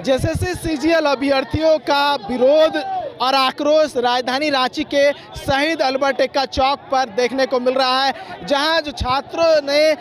JSSC CGL अभ्यर्थियों का विरोध और आक्रोश राजधानी रांची के शहीद अल्बर्ट एक्का चौक पर देखने को मिल रहा है, जहां जो छात्रों ने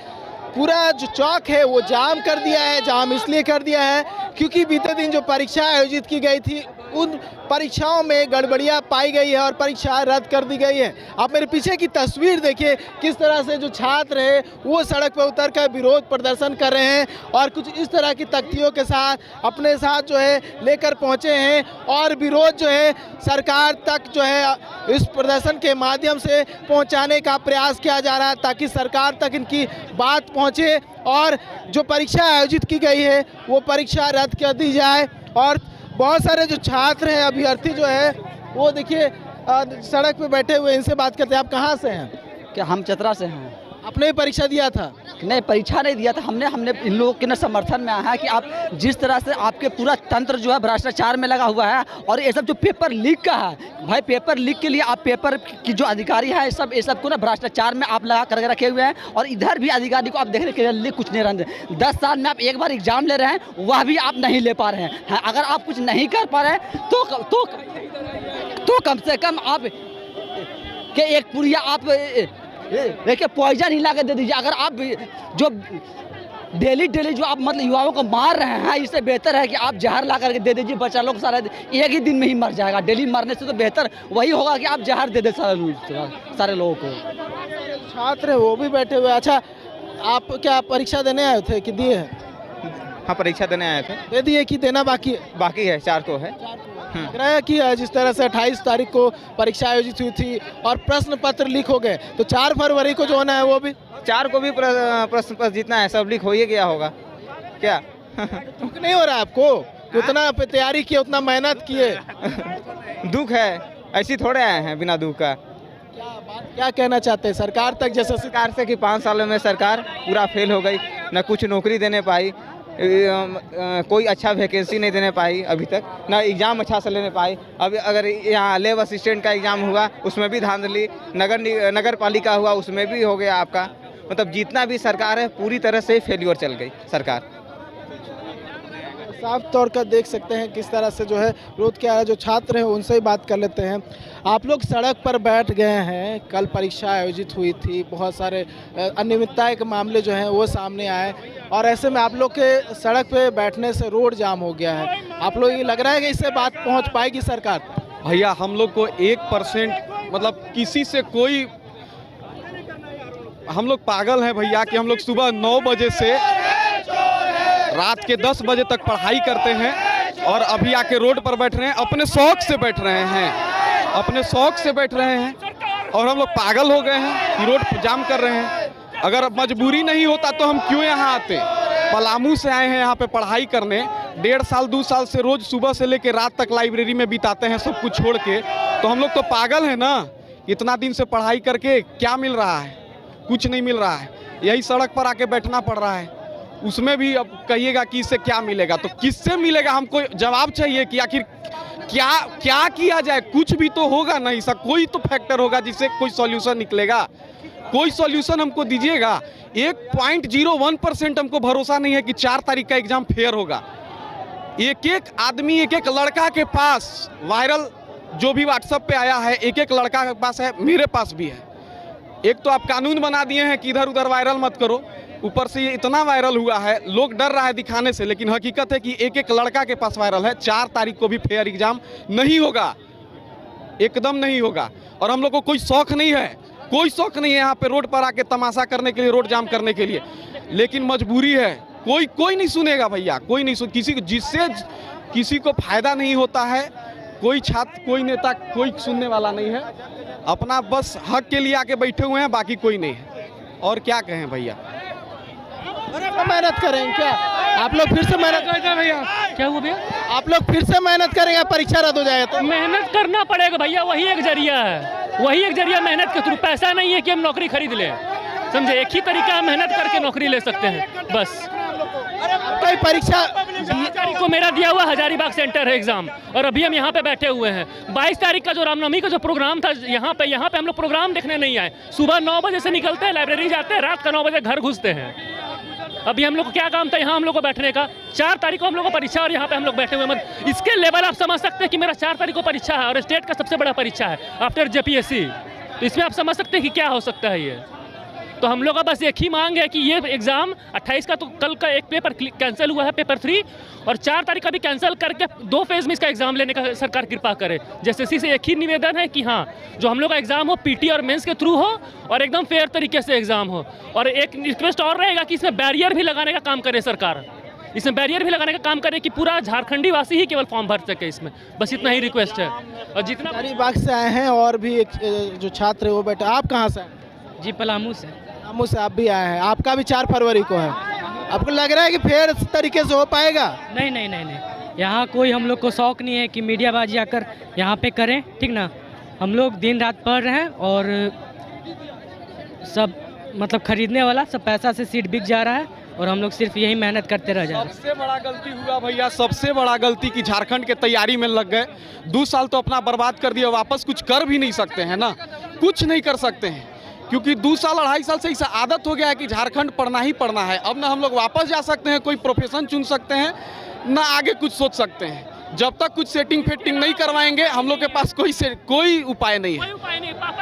पूरा जो चौक है वो जाम कर दिया है। जाम इसलिए कर दिया है क्योंकि बीते दिन जो परीक्षा आयोजित की गई थी उन परीक्षाओं में गड़बड़ियां पाई गई है और परीक्षा रद्द कर दी गई है। आप मेरे पीछे की तस्वीर देखिए, किस तरह से जो छात्र हैं वो सड़क पर उतरकर विरोध प्रदर्शन कर रहे हैं और कुछ इस तरह की तख्तियों के साथ अपने साथ जो है लेकर पहुंचे हैं और विरोध जो है सरकार तक जो है इस प्रदर्शन के माध्यम से पहुंचाने का प्रयास किया जा रहा है, ताकि सरकार तक इनकी बात पहुंचे और जो परीक्षा आयोजित की गई है वो परीक्षा रद्द कर दी जाए। और बहुत सारे जो छात्र हैं, अभ्यर्थी जो है वो देखिए सड़क पे बैठे हुए, इनसे बात करते हैं। आप कहाँ से हैं? क्या हम चतरा से हैं। आपने भी परीक्षा दिया था? नहीं, परीक्षा नहीं दिया था हमने इन लोगों के न समर्थन में आया है कि आप जिस तरह से आपके पूरा तंत्र जो है भ्रष्टाचार में लगा हुआ है और ये सब जो पेपर लीक का है भाई, पेपर लीक के लिए आप पेपर की जो अधिकारी है ये सब को ना भ्रष्टाचार में आप लगा करके रखे हुए हैं और इधर भी अधिकारी को आप देखने के लिए कुछ नहीं रहे। 10 साल में आप एक बार एग्जाम ले रहे हैं, वह भी आप नहीं ले पा रहे हैं। अगर आप कुछ नहीं कर पा रहे हैं तो कम से कम आप के एक पुड़िया आप देखिए पॉइजन हिला के दे दीजिए। अगर आप जो डेली जो आप मतलब युवाओं को मार रहे हैं, इससे बेहतर है कि आप जहर ला करके दे दीजिए। बच्चा लोग सारा एक ही दिन में ही मर जाएगा। डेली मरने से तो बेहतर वही होगा कि आप जहर दे दे सारे लोगों को। छात्र है वो भी बैठे हुए। अच्छा, आप क्या परीक्षा देने आए थे कि दिए हैं? हाँ, परीक्षा देने आए थे। दे दिए कि देना बाकी है? बाकी है, 4 को है। लग रहा है कि जिस तरह से 28 तारीख को परीक्षा आयोजित हुई थी और प्रश्न पत्र लीक हो गए, तो 4 फरवरी को जो होना है वो भी 4 को भी प्रश्न पत्र जितना है सब लीक हो ही गया होगा क्या? दुख नहीं हो रहा आपको? उतना तैयारी किए, उतना मेहनत किए। दुख है, ऐसी थोड़े आए हैं बिना दुख का। क्या कहना चाहते हैं सरकार तक? जैसे सरकार से कि 5 सालों में सरकार पूरा फेल हो गई, न कुछ नौकरी देने पाई, कोई अच्छा वैकेंसी नहीं देने पाई अभी तक, ना एग्ज़ाम अच्छा से लेने पाई। अभी अगर यहाँ लेब असिस्टेंट का एग्ज़ाम हुआ उसमें भी धांधली, नगर पालिका हुआ उसमें भी हो गया आपका। मतलब जितना भी सरकार है पूरी तरह से फेल्यूर चल गई सरकार। साफ तौर पर देख सकते हैं किस तरह से जो है विरोध किया है। जो छात्र हैं उनसे ही बात कर लेते हैं। आप लोग सड़क पर बैठ गए हैं, कल परीक्षा आयोजित हुई थी, बहुत सारे अनियमितता के मामले जो हैं वो सामने आए और ऐसे में आप लोग के सड़क पे बैठने से रोड जाम हो गया है। आप लोग ये लग रहा है कि इससे बात पहुंच पाएगी सरकार? भैया हम लोग को 1% मतलब किसी से कोई, हम लोग पागल हैं भैया कि हम लोग सुबह 9 बजे से रात के 10 बजे तक पढ़ाई करते हैं और अभी आके रोड पर बैठ रहे हैं। अपने शौक से बैठ रहे हैं, अपने शौक से बैठ रहे हैं और हम लोग पागल हो गए हैं कि रोड जाम कर रहे हैं। अगर मजबूरी नहीं होता तो हम क्यों यहाँ आते? पलामू से आए हैं यहाँ पे पढ़ाई करने, 1.5 साल 2 साल से रोज सुबह से लेकर रात तक लाइब्रेरी में बिताते हैं सब कुछ छोड़ के। तो हम लोग तो पागल हैं ना। इतना दिन से पढ़ाई करके क्या मिल रहा है? कुछ नहीं मिल रहा है। यही सड़क पर आके बैठना पड़ रहा है। उसमें भी अब कहिएगा कि इससे क्या मिलेगा, तो किससे मिलेगा? हमको जवाब चाहिए कि आखिर क्या किया जाए। कुछ भी तो होगा नहीं सर, कोई तो फैक्टर होगा जिससे कोई सॉल्यूशन निकलेगा। कोई सॉल्यूशन हमको दीजिएगा। 1.01% हमको भरोसा नहीं है कि 4 तारीख का एग्जाम फेयर होगा। एक आदमी, एक लड़का के पास वायरल जो भी व्हाट्सएप पे आया है, एक लड़का के पास है, मेरे पास भी है। एक तो आप कानून बना दिए हैं कि इधर उधर वायरल मत करो, ऊपर से ये इतना वायरल हुआ है, लोग डर रहा है दिखाने से, लेकिन हकीकत है कि एक लड़का के पास वायरल है। 4 तारीख को भी फेयर एग्जाम नहीं होगा, एकदम नहीं होगा। और हम लोग को कोई शौक नहीं है, कोई शौक नहीं है यहाँ पे रोड पर आके तमाशा करने के लिए, रोड जाम करने के लिए, लेकिन मजबूरी है। कोई नहीं सुनेगा भैया, कोई नहीं सुन, किसी को, जिससे किसी को फायदा नहीं होता है। कोई छात्र, कोई नेता, कोई सुनने वाला नहीं है। अपना बस हक के लिए आके बैठे हुए हैं, बाकी कोई नहीं है। और क्या कहें भैया, मेहनत करेंगे क्या आप लोग? फिर से मेहनत करेंगे भैया? क्या हुआ भैया? आप लोग फिर से मेहनत करेंगे, परीक्षा रद्द हो जाएगा तो? मेहनत करना पड़ेगा भैया, वही एक जरिया है, वही एक जरिया मेहनत के थ्रू। पैसा नहीं है कि हम नौकरी खरीद लें, समझे? एक ही तरीका है, मेहनत करके नौकरी ले सकते हैं बस। कई परीक्षा 20 तारीख को मेरा दिया हुआ हजारीबाग सेंटर है एग्जाम, और अभी हम यहाँ पे बैठे हुए हैं। 22 तारीख का जो रामनवमी का जो प्रोग्राम था यहाँ पे हम लोग प्रोग्राम देखने नहीं आए। सुबह 9 बजे से निकलते हैं, लाइब्रेरी जाते हैं, रात का 9 बजे घर घुसते हैं। अभी हम लोग को क्या काम था यहाँ हम लोग को बैठने का? 4 तारीख को हम लोग को परीक्षा और यहाँ पे हम लोग बैठे हुए मत इसके लेवल आप समझ सकते हैं कि मेरा 4 तारीख को परीक्षा है और स्टेट का सबसे बड़ा परीक्षा है आफ्टर JPSC। तो इसमें आप समझ सकते हैं कि क्या हो सकता है ये। तो हम लोग का बस एक ही मांग है कि ये एग्ज़ाम 28 का तो कल का एक पेपर कैंसिल हुआ है, पेपर 3, और 4 तारीख का भी कैंसिल करके 2 फेज़ में इसका एग्ज़ाम लेने का सरकार कृपा करे। JSSC से एक ही निवेदन है कि हाँ जो हम लोग का एग्ज़ाम हो PT और मेंस के थ्रू हो और एकदम फेयर तरीके से एग्ज़ाम हो। और एक रिक्वेस्ट और रहेगा कि इसमें बैरियर भी लगाने का काम करे सरकार, इसमें बैरियर भी लगाने का काम करे कि पूरा झारखंडी वासी ही केवल फॉर्म भर सके इसमें, बस इतना ही रिक्वेस्ट है। और जितना हजारीबाग से आए हैं और भी एक जो छात्र है वो बैठा। आप कहाँ से आए? जी पलामू से। पलामू से आप भी आए हैं, आपका भी 4 फरवरी को है। आपको लग रहा है कि फेयर तरीके से हो पाएगा? नहीं नहीं नहीं नहीं, यहाँ कोई हम लोग को शौक नहीं है कि मीडियाबाजी आकर यहाँ पे करें, ठीक ना। हम लोग दिन रात पढ़ रहे हैं और सब मतलब खरीदने वाला सब पैसा से सीट बिक जा रहा है और हम लोग सिर्फ यही मेहनत करते रह जा रहे हैं। सबसे बड़ा गलती हुआ भैया, सबसे बड़ा गलती कि झारखंड के तैयारी में लग गए। 2 साल तो अपना बर्बाद कर दिया, वापस कुछ कर भी नहीं सकते हैं ना, कुछ नहीं कर सकते हैं क्योंकि 2 साल 2.5 साल से इसे आदत हो गया है कि झारखंड पढ़ना ही पढ़ना है। अब ना हम लोग वापस जा सकते हैं, कोई प्रोफेशन चुन सकते हैं, ना आगे कुछ सोच सकते हैं। जब तक कुछ सेटिंग फेटिंग नहीं करवाएंगे हम लोग के पास कोई उपाय नहीं है,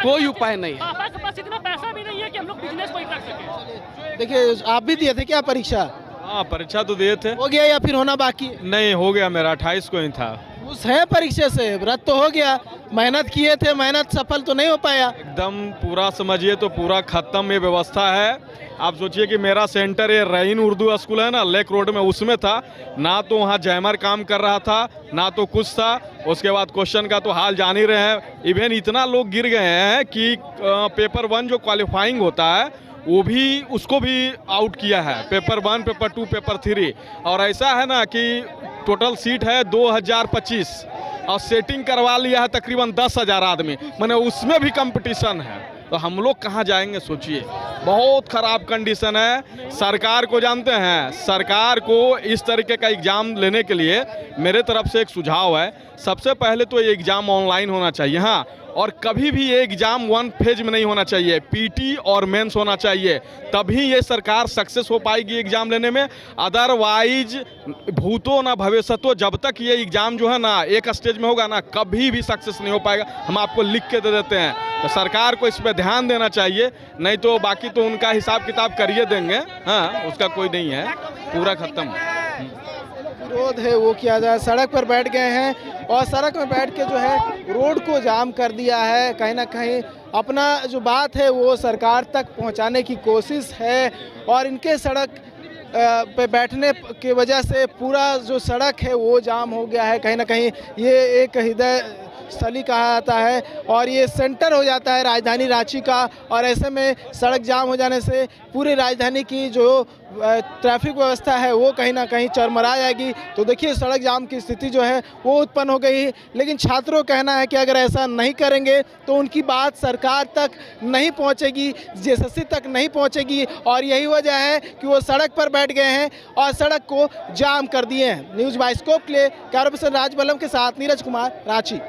कोई उपाय नहीं है। पापा के पास इतना पैसा भी नहीं है कि हम लोग बिजनेस कोई कर सके। देखिए आप भी दिए थे क्या परीक्षा? हाँ परीक्षा तो दिए थे। हो गया या फिर होना बाकी है? नहीं हो गया, मेरा 28 को ही था। उस है परीक्षा से रद्द तो हो गया, मेहनत किए थे, मेहनत सफल तो नहीं हो पाया। एकदम पूरा समझिए तो पूरा खत्म ये व्यवस्था है। आप सोचिए कि मेरा सेंटर ये रईन उर्दू स्कूल है ना, लेक रोड में, उसमें था ना, तो वहाँ जैमर काम कर रहा था ना तो कुछ था। उसके बाद क्वेश्चन का तो हाल जान ही रहे हैं, इवन इतना लोग गिर गए हैं कि पेपर 1 जो क्वालिफाइंग होता है वो भी उसको भी आउट किया है, पेपर 1, पेपर 2, पेपर 3। और ऐसा है ना कि टोटल सीट है 2025 और सेटिंग करवा लिया है तकरीबन 10,000 आदमी, माने उसमें भी कंपटीशन है। तो हम लोग कहाँ जाएंगे सोचिए, बहुत ख़राब कंडीशन है। सरकार को जानते हैं, सरकार को इस तरीके का एग्ज़ाम लेने के लिए मेरे तरफ से एक सुझाव है। सबसे पहले तो ये एग्ज़ाम ऑनलाइन होना चाहिए, हाँ, और कभी भी ये एग्ज़ाम 1 फेज में नहीं होना चाहिए, PT और मेंस होना चाहिए, तभी ये सरकार सक्सेस हो पाएगी एग्ज़ाम लेने में। अदरवाइज भूतो ना भविष्यतो, जब तक ये एग्ज़ाम जो है ना एक स्टेज में होगा ना, कभी भी सक्सेस नहीं हो पाएगा। हम आपको लिख के दे देते हैं, तो सरकार को इस पर ध्यान देना चाहिए, नहीं तो बाकी तो उनका हिसाब किताब करिए देंगे, हाँ, उसका कोई नहीं है, पूरा ख़त्म। विरोध है वो किया जाए, सड़क पर बैठ गए हैं और सड़क में बैठ के जो है रोड को जाम कर दिया है। कहीं ना कहीं अपना जो बात है वो सरकार तक पहुंचाने की कोशिश है और इनके सड़क पे बैठने की वजह से पूरा जो सड़क है वो जाम हो गया है। कहीं ना कहीं ये एक हृदय स्थली कहा जाता है और ये सेंटर हो जाता है राजधानी रांची का, और ऐसे में सड़क जाम हो जाने से पूरी राजधानी की जो ट्रैफिक व्यवस्था है वो कहीं ना कहीं चरमरा जाएगी। तो देखिए सड़क जाम की स्थिति जो है वो उत्पन्न हो गई, लेकिन छात्रों का कहना है कि अगर ऐसा नहीं करेंगे तो उनकी बात सरकार तक नहीं पहुंचेगी, JSSC तक नहीं पहुंचेगी, और यही वजह है कि वो सड़क पर बैठ गए हैं और सड़क को जाम कर दिए हैं। न्यूज़ बाइस्कोप के लिए कैमरा पर्सन राज बल्लभ के साथ नीरज कुमार, रांची।